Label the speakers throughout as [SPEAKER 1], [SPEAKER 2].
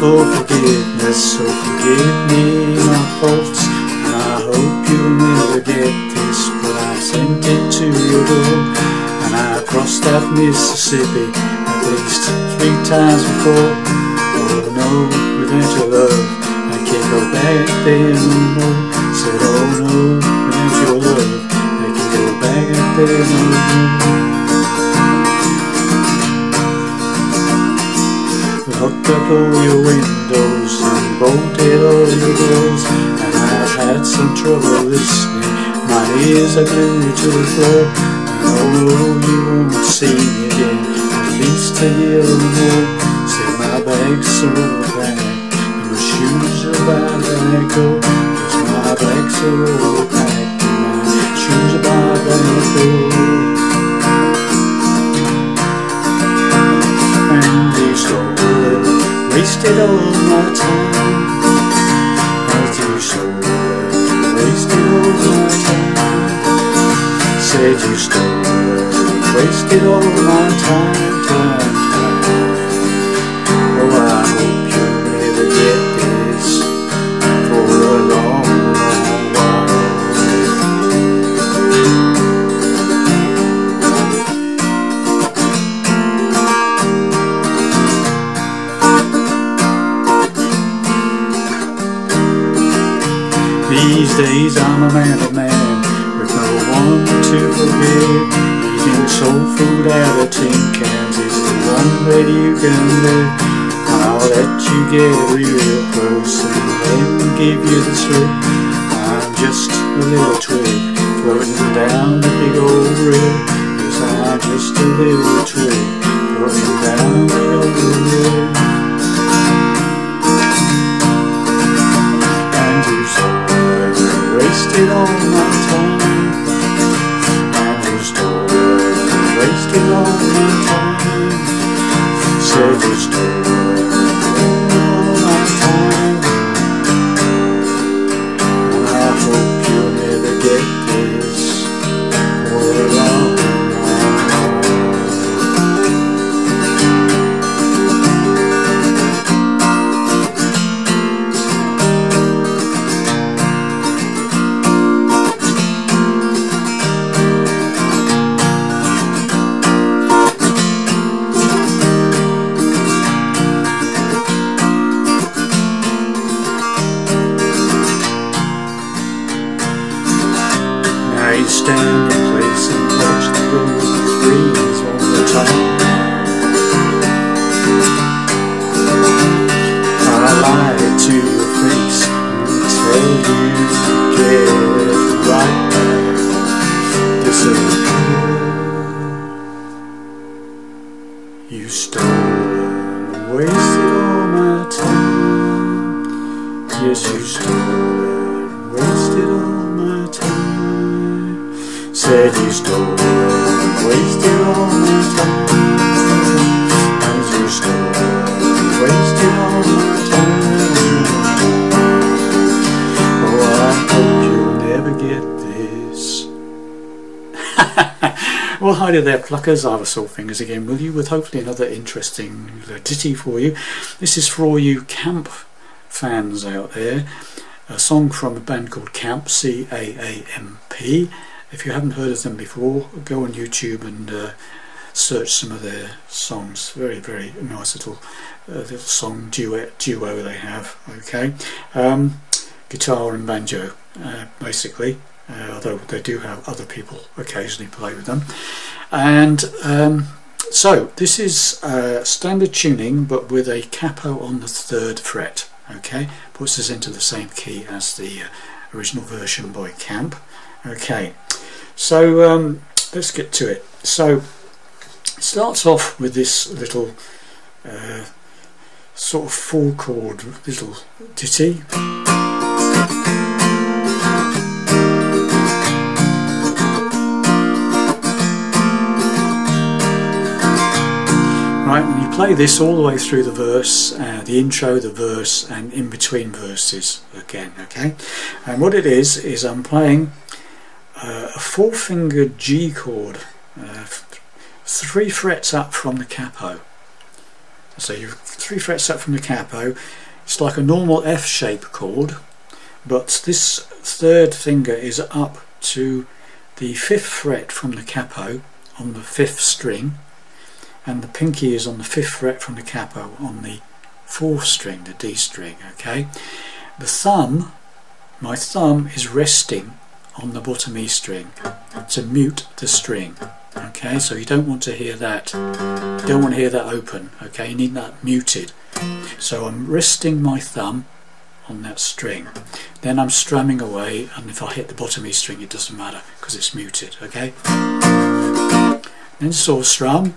[SPEAKER 1] for forgiveness, so forgive me my faults, and I hope you'll never get this, but I sent it to your door, and I crossed that Mississippi at least 3 times before. Oh no, without your love I can't go back there no more. Said oh no, without your love I can't go back there no more. Locked up all your windows and bolted all your doors, and I've had some trouble listening, my ears are glued to the floor. And oh no, you won't see me again, at least a year or more. Said my bags are all packed and my shoes are about to go. Yes, my bags are all packed and my shoes are about to go. And you stole wasted all my time, as you stole it, wasted all my time. Said you stole it, wasted all my time. Oh, I hope you'll never get this for a long, long while. These days I'm a man of man, with no one to forgive. Eating soul food out of tin cans is the one way you can live. I'll let you get real close and then give you the slip. I'm just a little twig floating down the big old river. Yes, I'm just a little twig floating down the old river. Wasted all my time, and you stole it, wasted all my time. Said you stole it, all my time. And I hope you'll never get this for a long, long while. Stand in place and watch the golden breeze on the top. I lied to your face and tell you to get right back. Disappear. You stole and wasted all my time. Yes, you stole and wasted all my time. Said you stole it, wasted all my time. As you stole it, wasted all my time. Oh, I hope you'll never get this. Well, hi there, pluckers. I was Soul Fingers again with you, with hopefully another interesting ditty for you. This is for all you Caamp fans out there. A song from a band called Caamp, C-A-A-M-P. If you haven't heard of them before, go on YouTube and search some of their songs. Very, very nice little song duo they have. Okay, guitar and banjo, basically. Although they do have other people occasionally play with them. And so this is standard tuning, but with a capo on the 3rd fret. Okay, puts us into the same key as the original version by Caamp. Okay, so let's get to it. So it starts off with this little sort of 4-chord little ditty. Right, and you play this all the way through the verse, the intro, the verse, and in between verses again. Okay, and what it is I'm playing a 4-fingered G chord, 3 frets up from the capo. So you've 3 frets up from the capo. It's like a normal F shape chord, but this third finger is up to the 5th fret from the capo on the 5th string, and the pinky is on the 5th fret from the capo on the 4th string, the D string. Okay, the thumb, my thumb is resting on the bottom E string to mute the string. Okay, so you don't want to hear that. You don't want to hear that open. Okay, you need that muted. So I'm resting my thumb on that string. Then I'm strumming away, and if I hit the bottom E string, it doesn't matter because it's muted. Okay. Then sort of strum.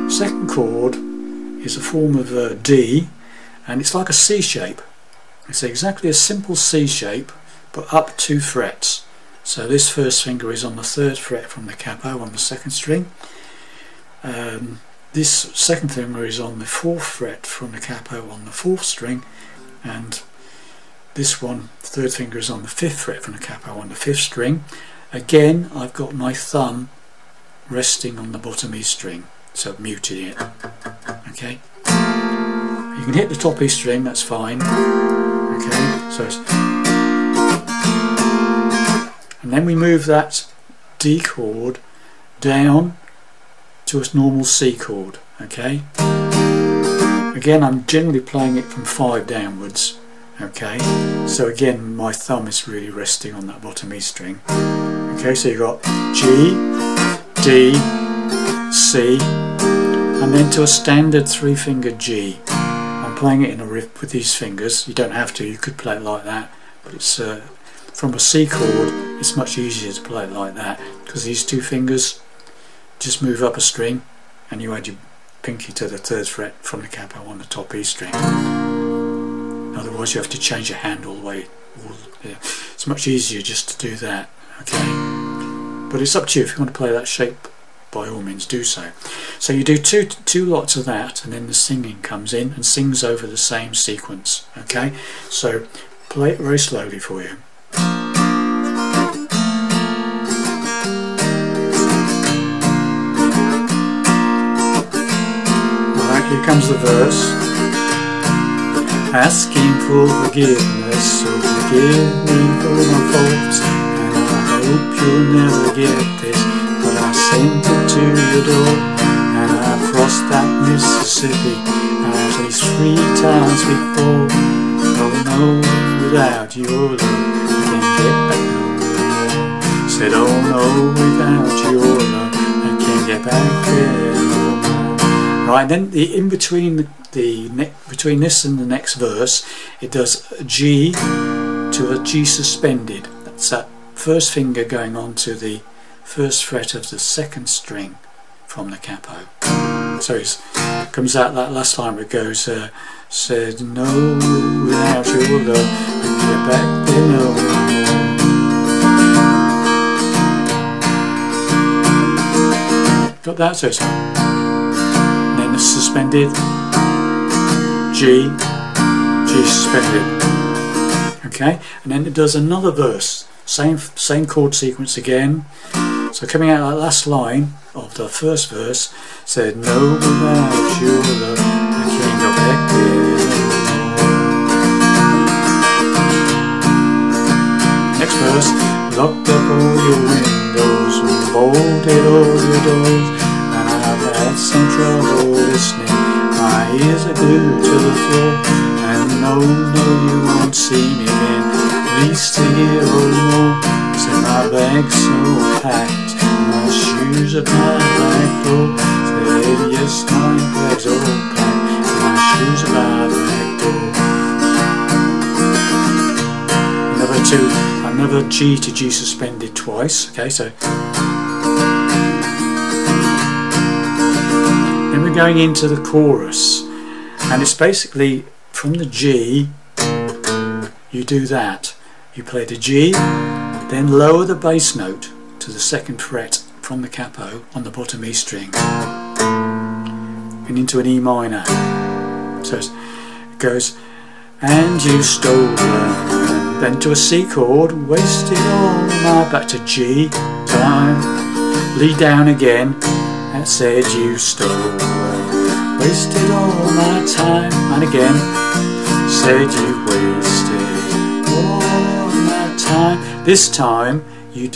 [SPEAKER 1] Second chord is a form of D, and it's like a C shape. It's exactly a simple C shape, but up 2 frets. So this first finger is on the 3rd fret from the capo on the 2nd string. This second finger is on the 4th fret from the capo on the 4th string, and this one, 3rd finger, is on the 5th fret from the capo on the 5th string. Again, I've got my thumb resting on the bottom E string, so muting it. Okay, you can hit the top E string, that's fine. Okay, so it's, and then we move that D chord down to a normal C chord. Okay, again I'm generally playing it from 5 downwards. Okay, so again my thumb is really resting on that bottom E string. Okay, so you've got G, D, C, and then to a standard 3-finger G. I'm playing it in a riff with these fingers. You don't have to, you could play it like that, but it's from a C chord it's much easier to play it like that, because these 2 fingers just move up a string and you add your pinky to the 3rd fret from the capo on the top E string. Otherwise you have to change your hand all the way. Yeah. It's much easier just to do that. Okay, but it's up to you. If you want to play that shape, by all means do so. So you do two lots of that, and then the singing comes in and sings over the same sequence. Okay, so play it very slowly for you. Alright, here comes the verse. Asking for forgiveness, so forgive me for my faults, and I hope you'll never get this, but I sent it to your door, and I've crossed that Mississippi at least 3 times before. Oh no, without your love I can't get back no more. Said oh no, without your love I can't get back there no more. Right, then in between between this and the next verse, it does a G to a G suspended. That's that first finger going on to the 1st fret of the 2nd string from the capo. So it comes out that last line where it goes, said no, without your love I can get back there no more. Got that? So it's, and then the suspended G, G suspended. Okay, and then it does another verse, same chord sequence again. So coming out that last line of the first verse, said no, without your love I can't go back there. Next verse, locked up all your windows, bolted all your doors, and I've had some trouble listening. My ears are glued to the floor, and no, you won't see me again, at least a year or more. Said my bag's so packed, my shoes are by my door. Said yes, my bag's all packed, my shoes are by my door. Another G to G suspended twice. Okay, so then we're going into the chorus, and it's basically from the G, you do that. You play the G, then lower the bass note to the 2nd fret from the capo on the bottom E string, and into an E minor. So it goes, and you stole her, then to a C chord, wasted all my, back to G, time, lead down again, and said you stole her. wasted all my time. And again, said you wasted all my time. This time you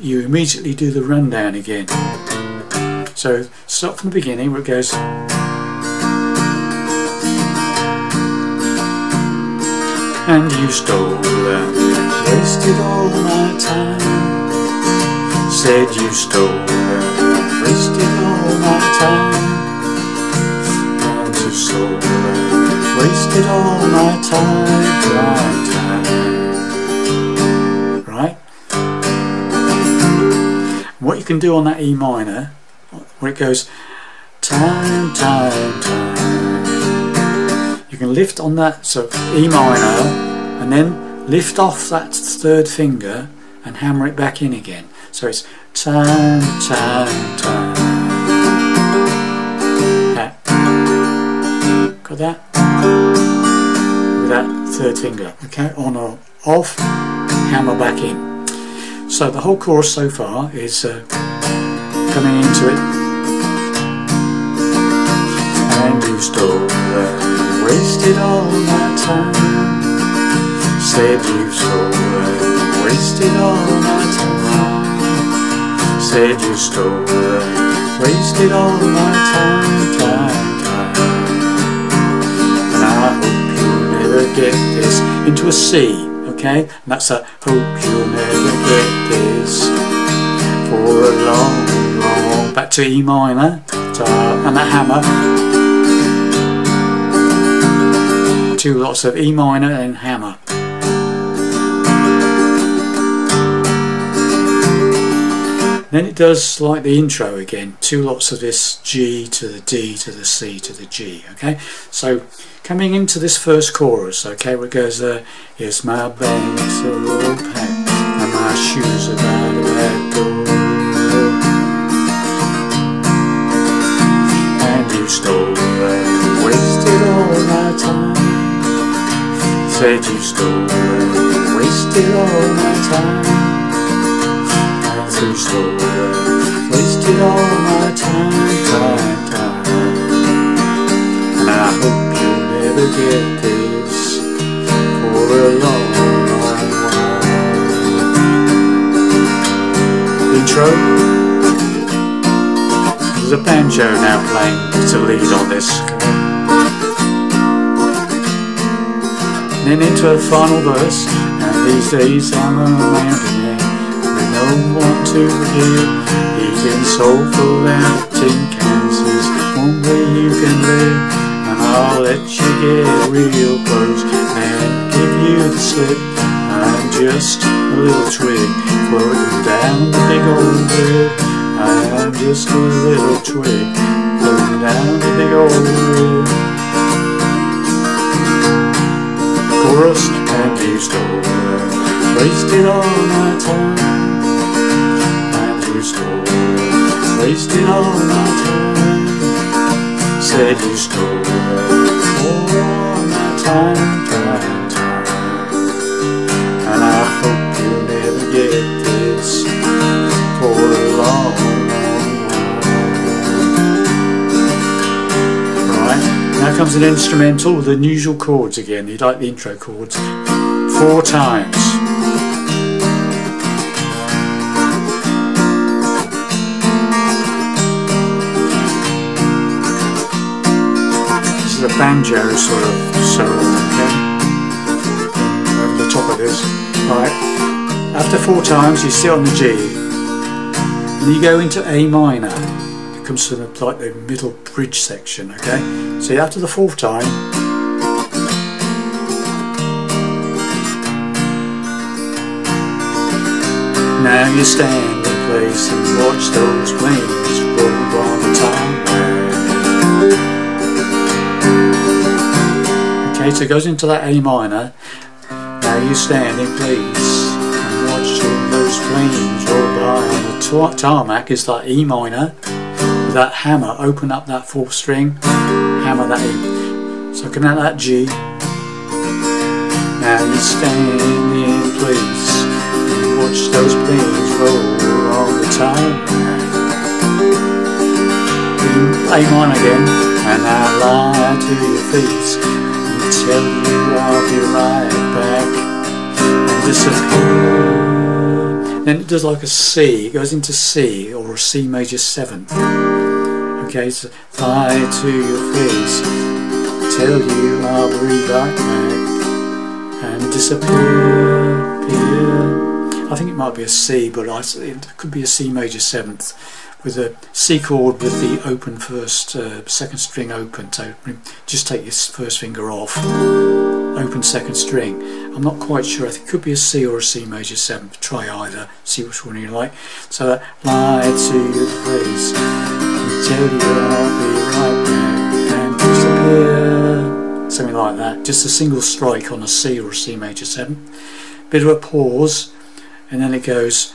[SPEAKER 1] immediately do the rundown again. So start from the beginning where it goes. And you stole and wasted all my time. Said you stole and wasted all my time. And you stole and wasted all my time. Right? What you can do on that E minor, where it goes time, time, time. You can lift on that, so E minor, and then lift off that third finger and hammer it back in again. So it's time, time, time. Got that? With that third finger, okay? On or off, hammer back in. So the whole chorus so far is coming into it. And you stole and wasted all my time. Said you stole and wasted all my time. Said you stole and wasted all my time, time, time. And I hope you'll never get this into a C, okay? And that's a hope you'll never get this for a long, long. Back to E minor, and that hammer. Two lots of E minor and hammer. Then it does like the intro again, two lots of this G to the D to the C to the G, okay? So coming into this first chorus, okay, where it goes, yes, my bags are all packed and my shoes are by the back door. And you stole and wasted all my time. Said you stole and wasted all my time. You stole and wasted all my time, time, time. And I hope you'll never get this for a long, long while. Intro. There's a banjo now playing to lead on this. And then into a final verse. And these days I'm a man again. No one to forgive, eating soulful and tin cans is one way you can live. And I'll let you get real close and give you the slip. I'm just a little twig floating down the big old rib. I'm just a little twig floating down the big old rib. Chorus, and you stole and wasted all my time. Wasted all my time. Said you stole all my time, time, time. And I hope you'll never get this for a long, long while. Right, now comes an instrumental with the usual chords again. You like the intro chords 4 times. The banjo sort of solo, okay, over the top of this. Right, after 4 times you sit on the G and you go into A minor. It comes to like the middle bridge section, okay. So after the 4th time, now you stand in place and watch those planes roll on the tarmac. So it goes into that A minor. Now you stand in place and watch all those planes roll by on the tarmac. Is that E minor with that hammer, open up that 4th string, hammer that in. So coming out that G. Now you stand in place and watch those planes roll on the tarmac. A minor again. and I'll lie to your face and tell you I'll be right back and disappear. Then it does like a C, it goes into C or a C major 7th. Okay, so lie to your face, tell you I'll be right back and disappear. I think it might be a C, but it could be a C major 7th with a C chord with the open first, second string open. So just take your first finger off, open second string. I'm not quite sure, I think it could be a C or a C major 7th. Try either, see which one you like. So that lie to your face and tell you I'll be right back and disappear. Something like that, just a single strike on a C or a C major 7th. Bit of a pause, and then it goes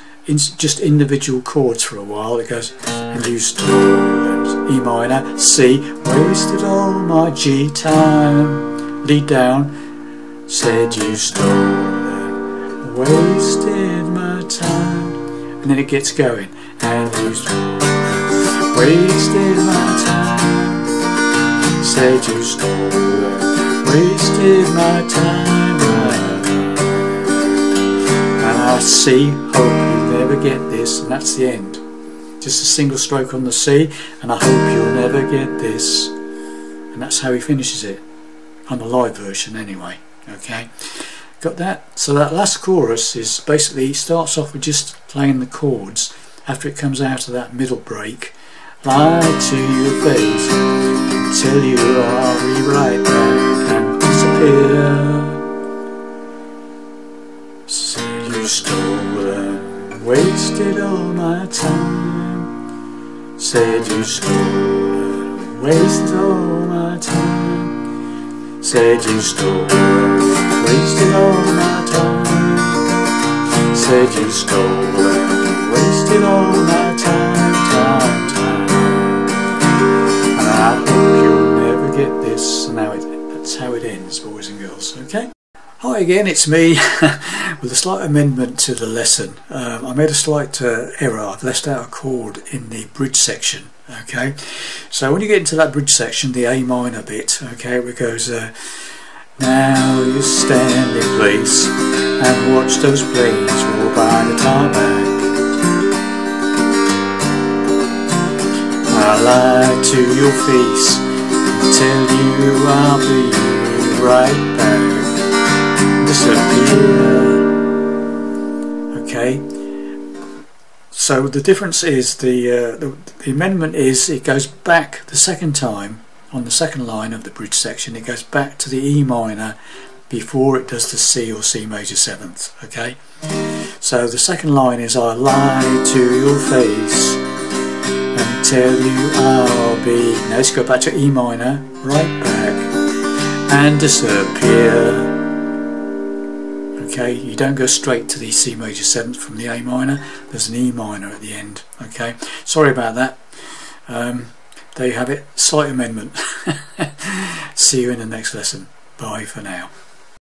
[SPEAKER 1] just individual chords for a while. It goes and you stole E minor, C, wasted all my G time, lead down, said you stole, wasted my time, and then it gets going, and you stole, wasted my time, said you stole, wasted my time. I see, hope you'll never get this, and that's the end. Just a single stroke on the C, and I hope you'll never get this, and that's how he finishes it on the live version anyway. Okay, got that? So that last chorus is basically, he starts off with just playing the chords after it comes out of that middle break. Lie to your face, tell you I'll be right back and disappear. You stole and wasted all my time, said you stole and wasted all my time, said you stole and wasted all my time, said you stole and wasted all my time, and I hope you'll never get this. And now that's how it ends, boys and girls. Okay. Hi again, it's me with a slight amendment to the lesson. I made a slight error. I've left out a chord in the bridge section. Okay, so when you get into that bridge section, the A minor bit, okay, it goes now you stand in place and watch those planes roll by the tarmac. I lie to your face and tell you I'll be right back. Disappear. Okay, so the difference is the amendment is it goes back the second time on the second line of the bridge section. It goes back to the E minor before it does the C or C major 7th. Okay, so the second line is I lie to your face and tell you I'll be. Now let's go back to E minor, right back and disappear. Okay, you don't go straight to the C major 7th from the A minor, there's an E minor at the end. Okay, sorry about that. There you have it, slight amendment. See you in the next lesson. Bye for now.